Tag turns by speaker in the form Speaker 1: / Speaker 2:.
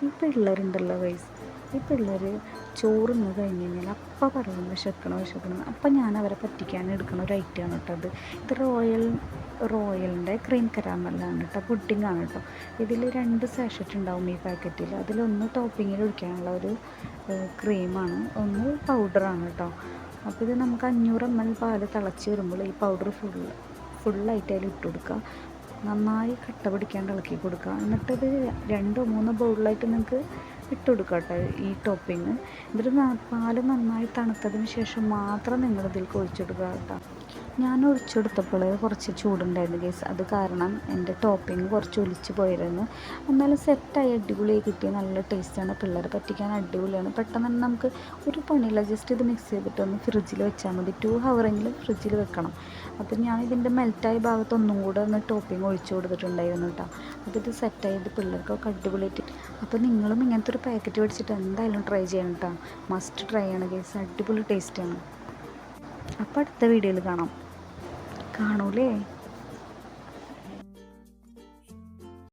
Speaker 1: ഈ പിള്ളേരുണ്ടല്ലോ ഗൈസ്, ഈ പിള്ളേർ ചോറുന്ന് കഴിഞ്ഞ് കഴിഞ്ഞാൽ അപ്പം പറയും വിശക്കണം. അപ്പം ഞാൻ അവരെ പറ്റിക്കാൻ എടുക്കുന്ന ഒരു ഐറ്റമാണ് കേട്ടോ അത്. ഇത് റോയലിൻ്റെ ക്രീം കരാമലാണ് കേട്ടോ, പുഡിങ്ങാണ് കേട്ടോ. ഇതിൽ 2 സാഷറ്റ് ഉണ്ടാവും ഈ പാക്കറ്റിൽ. അതിലൊന്ന് ടോപ്പിങ്ങിൽ ഒഴിക്കാനുള്ള ഒരു ക്രീമാണ്, ഒന്ന് പൗഡറാണ് കേട്ടോ. അപ്പോൾ ഇത് നമുക്ക് 500 ml പാൽ തിളച്ച് വരുമ്പോൾ ഈ പൗഡർ ഫുള്ളായിട്ട് അതിൽ ഇട്ട് കൊടുക്കുക. നന്നായി കട്ട പിടിക്കാണ്ട് ഇളക്കി കൊടുക്കുക. എന്നിട്ടത് 2-3 ബൗളിലായിട്ട് നിങ്ങൾക്ക് ഇട്ട് കൊടുക്കുക കേട്ടോ ഈ ടോപ്പിങ്. എന്നിട്ട് പാല് നന്നായി തണുത്തതിന് ശേഷം മാത്രം നിങ്ങളിതിലേക്ക് ഒഴിച്ചെടുക്കുക കേട്ടോ. ഞാൻ ഒഴിച്ചെടുത്തപ്പോൾ കുറച്ച് ചൂടുണ്ടായിരുന്നു ഗൈസ്, അത് കാരണം എൻ്റെ ടോപ്പിങ് കുറച്ച് ഒലിച്ച് പോയിരുന്നു. എന്നാലും സെറ്റായി അടിപൊളിയായി കിട്ടിയ നല്ല ടേസ്റ്റാണ്. പിള്ളേരെ പറ്റിക്കാൻ അടിപൊളിയാണ്. പെട്ടെന്ന് തന്നെ നമുക്ക് ഒരു പണിയില്ല, ജസ്റ്റ് ഇത് മിക്സ് ചെയ്തിട്ട് ഒന്ന് ഫ്രിഡ്ജിൽ വെച്ചാൽ മതി. 2 ഹവറെങ്കിലും ഫ്രിഡ്ജിൽ വെക്കണം. അപ്പോൾ ഞാൻ ഇതിൻ്റെ മെൽറ്റായ ഭാഗത്ത് ഒന്നും കൂടെ ഒന്ന് ടോപ്പിങ് ഒഴിച്ചു കൊടുത്തിട്ടുണ്ടായിരുന്നു കേട്ടോ. അതിത് സെറ്റായത് പിള്ളേർക്കൊക്കെ അടിപൊളിയായിട്ട്. അപ്പോൾ നിങ്ങളും ഇങ്ങനത്തെ ഒരു പാക്കറ്റ് മേടിച്ചിട്ട് എന്തായാലും ട്രൈ ചെയ്യണം കേട്ടോ. മസ്റ്റ് ട്രൈ ആണ് ഗൈസ്, അടിപൊളി ടേസ്റ്റാണ്. അപ്പോൾ അടുത്ത വീഡിയോയിൽ കാണൂലേ?